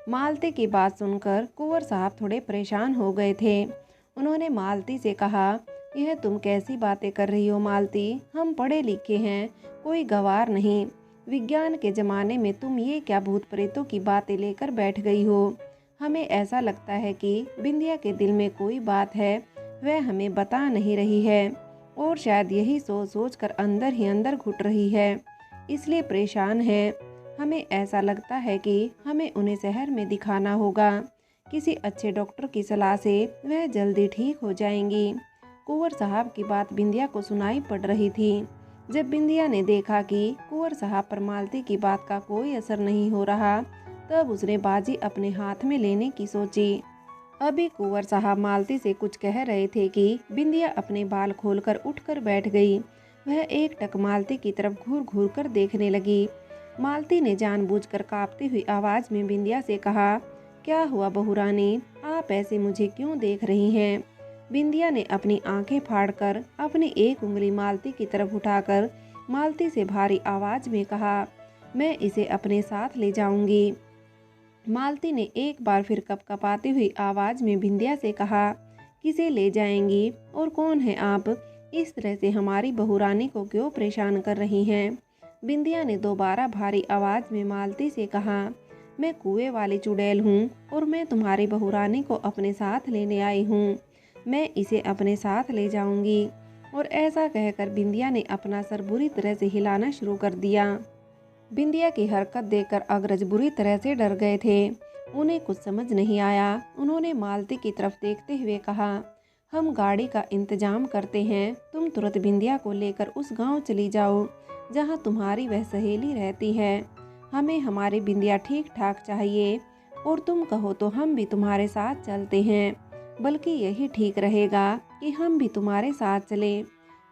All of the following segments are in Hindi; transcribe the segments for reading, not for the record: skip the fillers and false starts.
मालती की बात सुनकर कुंवर साहब थोड़े परेशान हो गए थे। उन्होंने मालती से कहा, यह तुम कैसी बातें कर रही हो मालती? हम पढ़े लिखे हैं, कोई गवार नहीं। विज्ञान के ज़माने में तुम ये क्या भूत प्रेतों की बातें लेकर बैठ गई हो? हमें ऐसा लगता है कि बिंदिया के दिल में कोई बात है, वह हमें बता नहीं रही है और शायद यही सोच सोच कर अंदर ही अंदर घुट रही है, इसलिए परेशान है। हमें ऐसा लगता है कि हमें उन्हें शहर में दिखाना होगा। किसी अच्छे डॉक्टर की सलाह से वह जल्दी ठीक हो जाएंगी। कुंवर साहब की बात बिंदिया को सुनाई पड़ रही थी। जब बिंदिया ने देखा कि कुंवर साहब पर मालती की बात का कोई असर नहीं हो रहा, तब उसने बाजी अपने हाथ में लेने की सोची। अभी कुंवर साहब मालती से कुछ कह रहे थे कि बिंदिया अपने बाल खोलकर उठकर बैठ गई। वह एक टक मालती की तरफ घूर घूर कर देखने लगी। मालती ने जानबूझकर कांपती हुई आवाज में बिंदिया से कहा, क्या हुआ बहू रानी, आप ऐसे मुझे क्यों देख रही हैं? बिंदिया ने अपनी आंखें फाड़कर अपनी एक उंगली मालती की तरफ उठाकर मालती से भारी आवाज में कहा, मैं इसे अपने साथ ले जाऊंगी। मालती ने एक बार फिर कपकपाती हुई आवाज में बिंदिया से कहा, किसे ले जाएंगी और कौन है आप? इस तरह से हमारी बहू रानी को क्यों परेशान कर रही हैं? बिंदिया ने दोबारा भारी आवाज में मालती से कहा, मैं कुएं वाली चुड़ैल हूँ और मैं तुम्हारी बहू रानी को अपने साथ लेने आई हूँ। मैं इसे अपने साथ ले जाऊंगी। और ऐसा कहकर बिंदिया ने अपना सर बुरी तरह से हिलाना शुरू कर दिया। बिंदिया की हरकत देखकर अग्रज बुरी तरह से डर गए थे। उन्हें कुछ समझ नहीं आया। उन्होंने मालती की तरफ देखते हुए कहा, हम गाड़ी का इंतजाम करते हैं, तुम तुरंत बिंदिया को लेकर उस गांव चली जाओ जहां तुम्हारी वह सहेली रहती है। हमें हमारी बिंदिया ठीक ठाक चाहिए और तुम कहो तो हम भी तुम्हारे साथ चलते हैं, बल्कि यही ठीक रहेगा कि हम भी तुम्हारे साथ चले।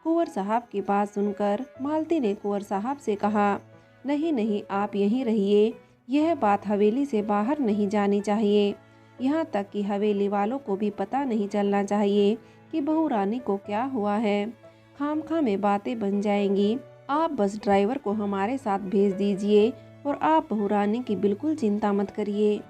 कुंवर साहब की बात सुनकर मालती ने कुंवर साहब से कहा, नहीं नहीं, आप यहीं रहिए, यह बात हवेली से बाहर नहीं जानी चाहिए। यहाँ तक कि हवेली वालों को भी पता नहीं चलना चाहिए कि बहू रानी को क्या हुआ है। खामखा में बातें बन जाएंगी। आप बस ड्राइवर को हमारे साथ भेज दीजिए और आप बहू रानी की बिल्कुल चिंता मत करिए।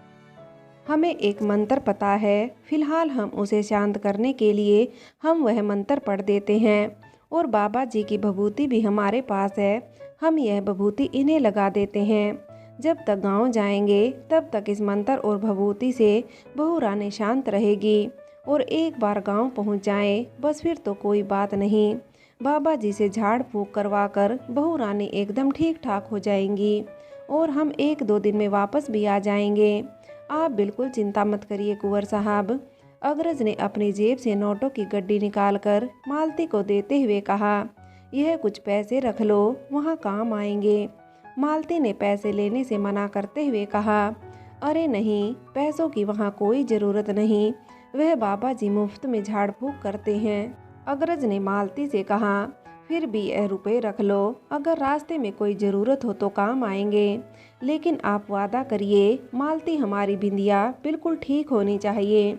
हमें एक मंत्र पता है, फिलहाल हम उसे शांत करने के लिए हम वह मंत्र पढ़ देते हैं और बाबा जी की भभूति भी हमारे पास है, हम यह भभूति इन्हें लगा देते हैं। जब तक गांव जाएंगे तब तक इस मंत्र और भभूति से बहू रानी शांत रहेगी और एक बार गांव पहुंच जाएं, बस फिर तो कोई बात नहीं। बाबा जी से झाड़ फूंक करवा कर बहू रानी एकदम ठीक ठाक हो जाएंगी और हम 1-2 दिन में वापस भी आ जाएंगे। आप बिल्कुल चिंता मत करिए कुंवर साहब। अग्रज ने अपनी जेब से नोटों की गड्डी निकालकर मालती को देते हुए कहा, यह कुछ पैसे रख लो, वहाँ काम आएंगे। मालती ने पैसे लेने से मना करते हुए कहा, अरे नहीं, पैसों की वहाँ कोई ज़रूरत नहीं, वह बाबा जी मुफ्त में झाड़ फूक करते हैं। अग्रज ने मालती से कहा, फिर भी यह रुपए रख लो, अगर रास्ते में कोई ज़रूरत हो तो काम आएंगे, लेकिन आप वादा करिए मालती हमारी बिंदिया बिल्कुल ठीक होनी चाहिए।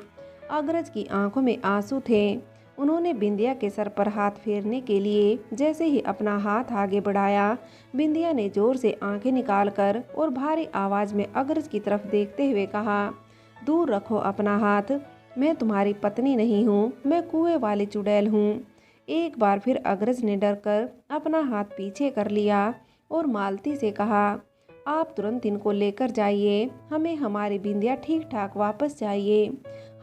अग्रज की आंखों में आंसू थे। उन्होंने बिंदिया के सर पर हाथ फेरने के लिए जैसे ही अपना हाथ आगे बढ़ाया, बिंदिया ने जोर से आंखें निकालकर और भारी आवाज में अग्रज की तरफ देखते हुए कहा, दूर रखो अपना हाथ, मैं तुम्हारी पत्नी नहीं हूँ, मैं कुएं वाली चुड़ैल हूँ। एक बार फिर अग्रज ने डरकर अपना हाथ पीछे कर लिया और मालती से कहा, आप तुरंत इनको लेकर जाइए, हमें हमारी बिंदिया ठीक ठाक वापस चाहिए,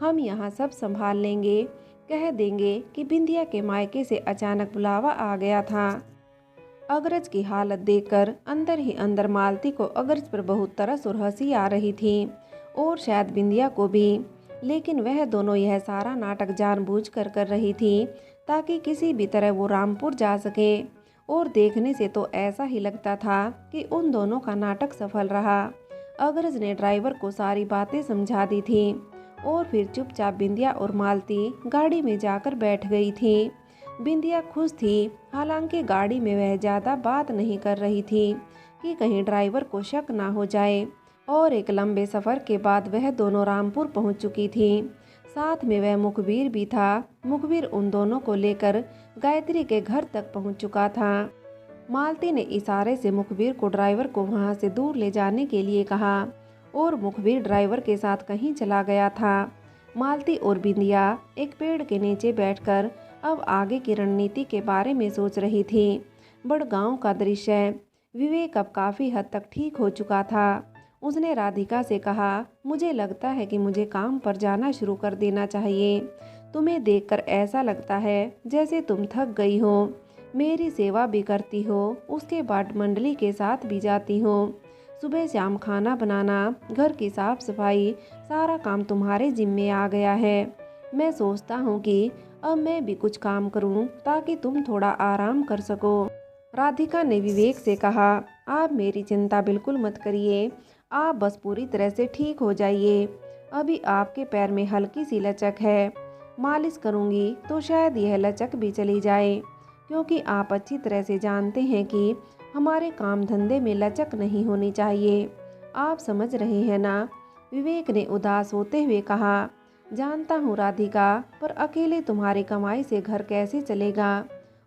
हम यहाँ सब संभाल लेंगे। कह देंगे कि बिंदिया के मायके से अचानक बुलावा आ गया था। अग्रज की हालत देखकर अंदर ही अंदर मालती को अग्रज पर बहुत तरस और हंसी आ रही थी और शायद बिंदिया को भी, लेकिन वह दोनों यह सारा नाटक जानबूझकर कर रही थी ताकि किसी भी तरह वो रामपुर जा सके। और देखने से तो ऐसा ही लगता था कि उन दोनों का नाटक सफल रहा। अग्रज ने ड्राइवर को सारी बातें समझा दी थी और फिर चुपचाप बिंदिया और मालती गाड़ी में जाकर बैठ गई थी। बिंदिया खुश थी, हालांकि गाड़ी में वह ज़्यादा बात नहीं कर रही थी कि कहीं ड्राइवर को शक ना हो जाए। और एक लंबे सफ़र के बाद वह दोनों रामपुर पहुंच चुकी थी। साथ में वह मुखबिर भी था। मुखबिर उन दोनों को लेकर गायत्री के घर तक पहुंच चुका था। मालती ने इशारे से मुखबिर को ड्राइवर को वहां से दूर ले जाने के लिए कहा और मुखबिर ड्राइवर के साथ कहीं चला गया था। मालती और बिंदिया एक पेड़ के नीचे बैठकर अब आगे की रणनीति के बारे में सोच रही थी। बड़गांव का दृश्य। विवेक अब काफ़ी हद तक ठीक हो चुका था। उसने राधिका से कहा, मुझे लगता है कि मुझे काम पर जाना शुरू कर देना चाहिए। तुम्हें देखकर ऐसा लगता है जैसे तुम थक गई हो। मेरी सेवा भी करती हो, उसके बाद मंडली के साथ भी जाती हो। सुबह शाम खाना बनाना, घर की साफ सफाई, सारा काम तुम्हारे जिम्मे आ गया है। मैं सोचता हूँ कि अब मैं भी कुछ काम करूँ ताकि तुम थोड़ा आराम कर सको। राधिका ने विवेक से कहा, आप मेरी चिंता बिल्कुल मत करिए, आप बस पूरी तरह से ठीक हो जाइए। अभी आपके पैर में हल्की सी लचक है, मालिश करूँगी तो शायद यह लचक भी चली जाए, क्योंकि आप अच्छी तरह से जानते हैं कि हमारे काम धंधे में लचक नहीं होनी चाहिए। आप समझ रहे हैं ना? विवेक ने उदास होते हुए कहा, जानता हूँ राधिका, पर अकेले तुम्हारी कमाई से घर कैसे चलेगा?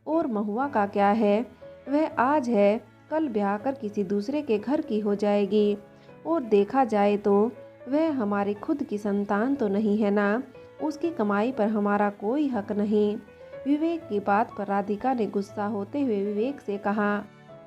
और महुआ का क्या है? वह आज है, कल ब्याह कर किसी दूसरे के घर की हो जाएगी। और देखा जाए तो वह हमारी खुद की संतान तो नहीं है ना? उसकी कमाई पर हमारा कोई हक नहीं। विवेक की बात पर राधिका ने गुस्सा होते हुए विवेक से कहा,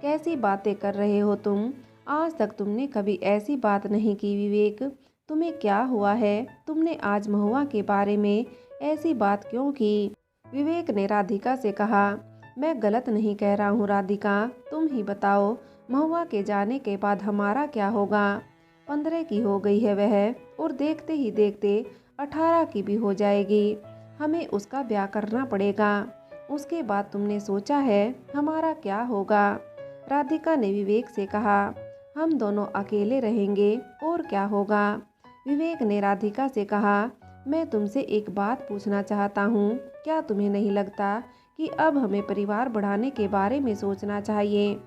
कैसी बातें कर रहे हो तुम? आज तक तुमने कभी ऐसी बात नहीं की विवेक। तुम्हें क्या हुआ है? तुमने आज महुआ के बारे में ऐसी बात क्यों की? विवेक ने राधिका से कहा, मैं गलत नहीं कह रहा हूँ राधिका, तुम ही बताओ, महुआ के जाने के बाद हमारा क्या होगा? 15 की हो गई है वह, और देखते ही देखते 18 की भी हो जाएगी। हमें उसका ब्याह करना पड़ेगा। उसके बाद तुमने सोचा है हमारा क्या होगा? राधिका ने विवेक से कहा, हम दोनों अकेले रहेंगे और क्या होगा? विवेक ने राधिका से कहा, मैं तुमसे एक बात पूछना चाहता हूँ, क्या तुम्हें नहीं लगता कि अब हमें परिवार बढ़ाने के बारे में सोचना चाहिए?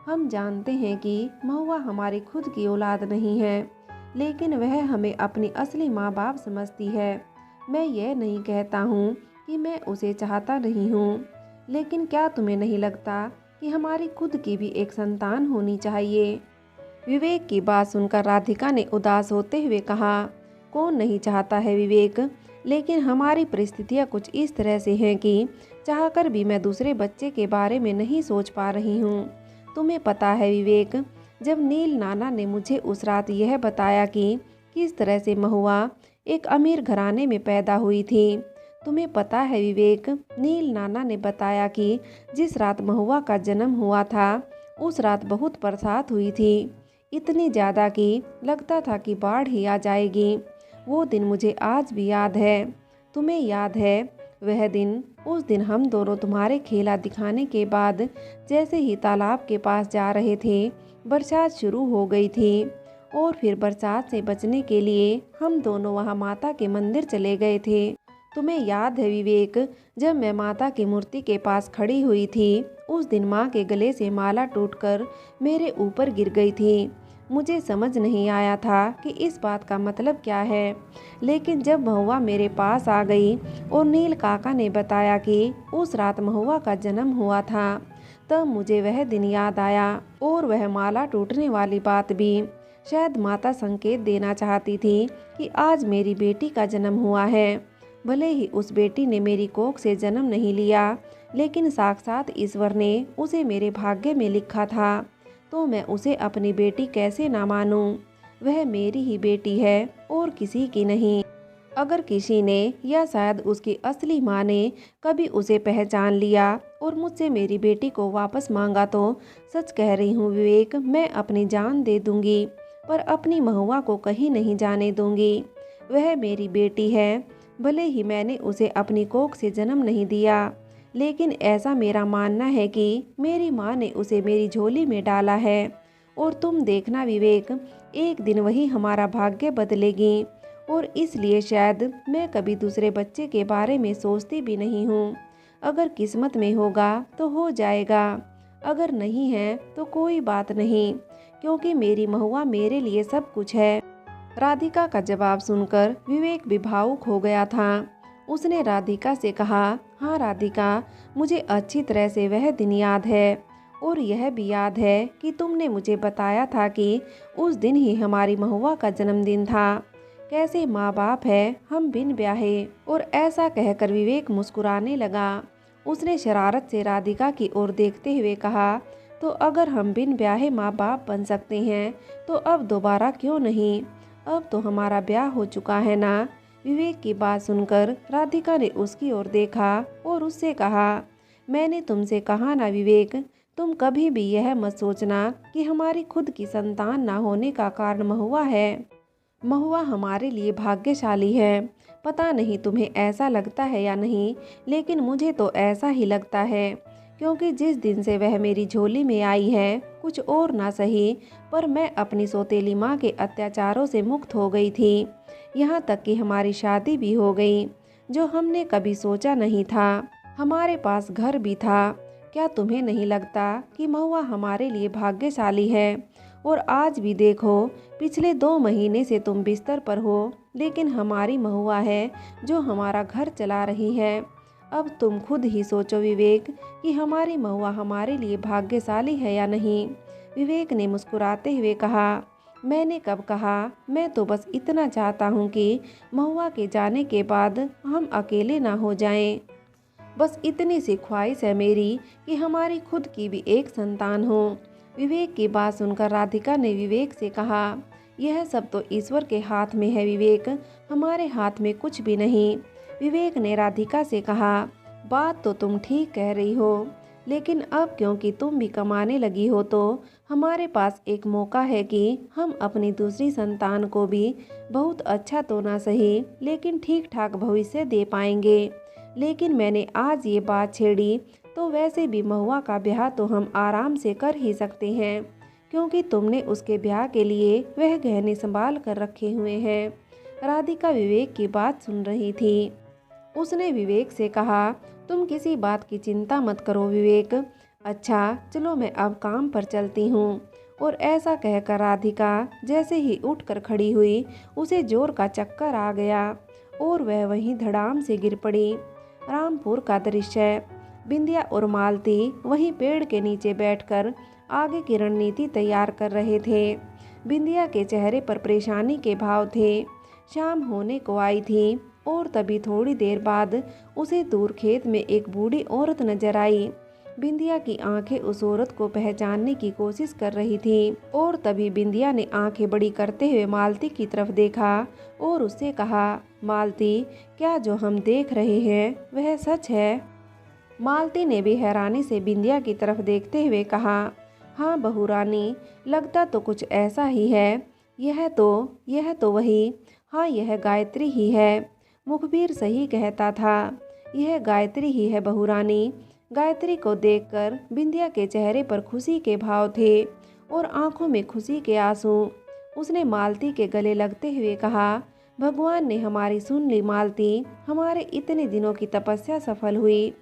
हम जानते हैं कि महुआ हमारी खुद की औलाद नहीं है, लेकिन वह हमें अपनी असली माँ बाप समझती है। मैं यह नहीं कहता हूँ कि मैं उसे चाहता नहीं हूँ, लेकिन क्या तुम्हें नहीं लगता कि हमारी खुद की भी एक संतान होनी चाहिए? विवेक की बात सुनकर राधिका ने उदास होते हुए कहा, कौन नहीं चाहता है विवेक, लेकिन हमारी परिस्थितियाँ कुछ इस तरह से हैं कि चाहकर भी मैं दूसरे बच्चे के बारे में नहीं सोच पा रही हूँ। तुम्हें पता है विवेक, जब नील नाना ने मुझे उस रात यह बताया कि किस तरह से महुआ एक अमीर घराने में पैदा हुई थी। तुम्हें पता है विवेक, नील नाना ने बताया कि जिस रात महुआ का जन्म हुआ था, उस रात बहुत बरसात हुई थी, इतनी ज़्यादा कि लगता था कि बाढ़ ही आ जाएगी। वो दिन मुझे आज भी याद है। तुम्हें याद है वह दिन? उस दिन हम दोनों तुम्हारे खेला दिखाने के बाद जैसे ही तालाब के पास जा रहे थे, बरसात शुरू हो गई थी, और फिर बरसात से बचने के लिए हम दोनों वहाँ माता के मंदिर चले गए थे। तुम्हें याद है विवेक, जब मैं माता की मूर्ति के पास खड़ी हुई थी, उस दिन माँ के गले से माला टूटकर मेरे ऊपर गिर गई थी। मुझे समझ नहीं आया था कि इस बात का मतलब क्या है, लेकिन जब महुआ मेरे पास आ गई और नील काका ने बताया कि उस रात महुआ का जन्म हुआ था, तब मुझे वह दिन याद आया, और वह माला टूटने वाली बात भी। शायद माता संकेत देना चाहती थी कि आज मेरी बेटी का जन्म हुआ है। भले ही उस बेटी ने मेरी कोख से जन्म नहीं लिया, लेकिन साक्षात ईश्वर ने उसे मेरे भाग्य में लिखा था, तो मैं उसे अपनी बेटी कैसे ना मानूं? वह मेरी ही बेटी है और किसी की नहीं। अगर किसी ने, या शायद उसकी असली माँ ने कभी उसे पहचान लिया और मुझसे मेरी बेटी को वापस मांगा, तो सच कह रही हूँ विवेक, मैं अपनी जान दे दूंगी, पर अपनी महुआ को कहीं नहीं जाने दूंगी। वह मेरी बेटी है, भले ही मैंने उसे अपनी कोख से जन्म नहीं दिया, लेकिन ऐसा मेरा मानना है कि मेरी माँ ने उसे मेरी झोली में डाला है। और तुम देखना विवेक, एक दिन वही हमारा भाग्य बदलेगी, और इसलिए शायद मैं कभी दूसरे बच्चे के बारे में सोचती भी नहीं हूँ। अगर किस्मत में होगा तो हो जाएगा, अगर नहीं है तो कोई बात नहीं, क्योंकि मेरी महुआ मेरे लिए सब कुछ है। राधिका का जवाब सुनकर विवेक भी भावुक हो गया था। उसने राधिका से कहा, हाँ राधिका, मुझे अच्छी तरह से वह दिन याद है। और यह भी याद है कि तुमने मुझे बताया था कि उस दिन ही हमारी महुआ का जन्मदिन था। कैसे माँ बाप है हम बिन ब्याहे। और ऐसा कहकर विवेक मुस्कुराने लगा। उसने शरारत से राधिका की ओर देखते हुए कहा, तो अगर हम बिन ब्याहे माँ बाप बन सकते हैं तो अब दोबारा क्यों नहीं। अब तो हमारा ब्याह हो चुका है ना। विवेक की बात सुनकर राधिका ने उसकी ओर देखा और उससे कहा, मैंने तुमसे कहा ना विवेक, तुम कभी भी यह मत सोचना कि हमारी खुद की संतान ना होने का कारण महुआ है। महुआ हमारे लिए भाग्यशाली है। पता नहीं तुम्हें ऐसा लगता है या नहीं, लेकिन मुझे तो ऐसा ही लगता है, क्योंकि जिस दिन से वह मेरी झोली में आई है, कुछ और ना सही पर मैं अपनी सौतेली माँ के अत्याचारों से मुक्त हो गई थी। यहाँ तक कि हमारी शादी भी हो गई, जो हमने कभी सोचा नहीं था। हमारे पास घर भी था। क्या तुम्हें नहीं लगता कि महुआ हमारे लिए भाग्यशाली है। और आज भी देखो, पिछले 2 महीने से तुम बिस्तर पर हो, लेकिन हमारी महुआ है जो हमारा घर चला रही है। अब तुम खुद ही सोचो विवेक कि हमारी महुआ हमारे लिए भाग्यशाली है या नहीं। विवेक ने मुस्कुराते हुए कहा, मैंने कब कहा। मैं तो बस इतना चाहता हूँ कि महुआ के जाने के बाद हम अकेले ना हो जाएं। बस इतनी सी ख्वाहिश है मेरी कि हमारी खुद की भी एक संतान हो। विवेक की बात सुनकर राधिका ने विवेक से कहा, यह सब तो ईश्वर के हाथ में है विवेक, हमारे हाथ में कुछ भी नहीं। विवेक ने राधिका से कहा, बात तो तुम ठीक कह रही हो, लेकिन अब क्योंकि तुम भी कमाने लगी हो तो हमारे पास एक मौका है कि हम अपनी दूसरी संतान को भी बहुत अच्छा तो ना सही, लेकिन ठीक ठाक भविष्य दे पाएंगे। लेकिन मैंने आज ये बात छेड़ी तो वैसे भी महुआ का ब्याह तो हम आराम से कर ही सकते हैं, क्योंकि तुमने उसके ब्याह के लिए वह गहने संभाल कर रखे हुए हैं। राधिका विवेक की बात सुन रही थी। उसने विवेक से कहा, तुम किसी बात की चिंता मत करो विवेक। अच्छा चलो मैं अब काम पर चलती हूँ। और ऐसा कहकर राधिका जैसे ही उठकर खड़ी हुई, उसे जोर का चक्कर आ गया और वह वहीं धड़ाम से गिर पड़ी। रामपुर का दृश्य। बिंदिया और मालती वहीं पेड़ के नीचे बैठकर आगे की रणनीति तैयार कर रहे थे। बिंदिया के चेहरे पर परेशानी के भाव थे। शाम होने को आई थी और तभी थोड़ी देर बाद उसे दूर खेत में एक बूढ़ी औरत नजर आई। बिंदिया की आंखें उस औरत को पहचानने की कोशिश कर रही थी और तभी बिंदिया ने आंखें बड़ी करते हुए मालती की तरफ देखा और उससे कहा, मालती, क्या जो हम देख रहे हैं वह सच है। मालती ने भी हैरानी से बिंदिया की तरफ देखते हुए कहा, हाँ बहू रानी, लगता तो कुछ ऐसा ही है। यह तो वही, हाँ यह गायत्री ही है। मुखबिर सही कहता था, यह गायत्री ही है बहू रानी। गायत्री को देखकर बिंदिया के चेहरे पर खुशी के भाव थे और आंखों में खुशी के आंसू। उसने मालती के गले लगते हुए कहा, भगवान ने हमारी सुन ली मालती, हमारे इतने दिनों की तपस्या सफल हुई।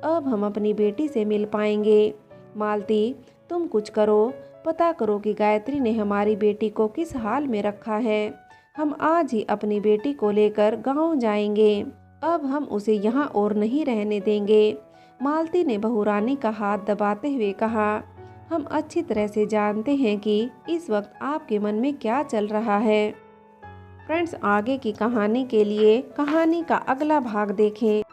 अब हम अपनी बेटी से मिल पाएंगे। मालती, तुम कुछ करो, पता करो कि गायत्री ने हमारी बेटी को किस हाल में रखा है। हम आज ही अपनी बेटी को लेकर गांव जाएंगे। अब हम उसे यहाँ और नहीं रहने देंगे। मालती ने बहू रानी का हाथ दबाते हुए कहा, हम अच्छी तरह से जानते हैं कि इस वक्त आपके मन में क्या चल रहा है। फ्रेंड्स, आगे की कहानी के लिए कहानी का अगला भाग देखें।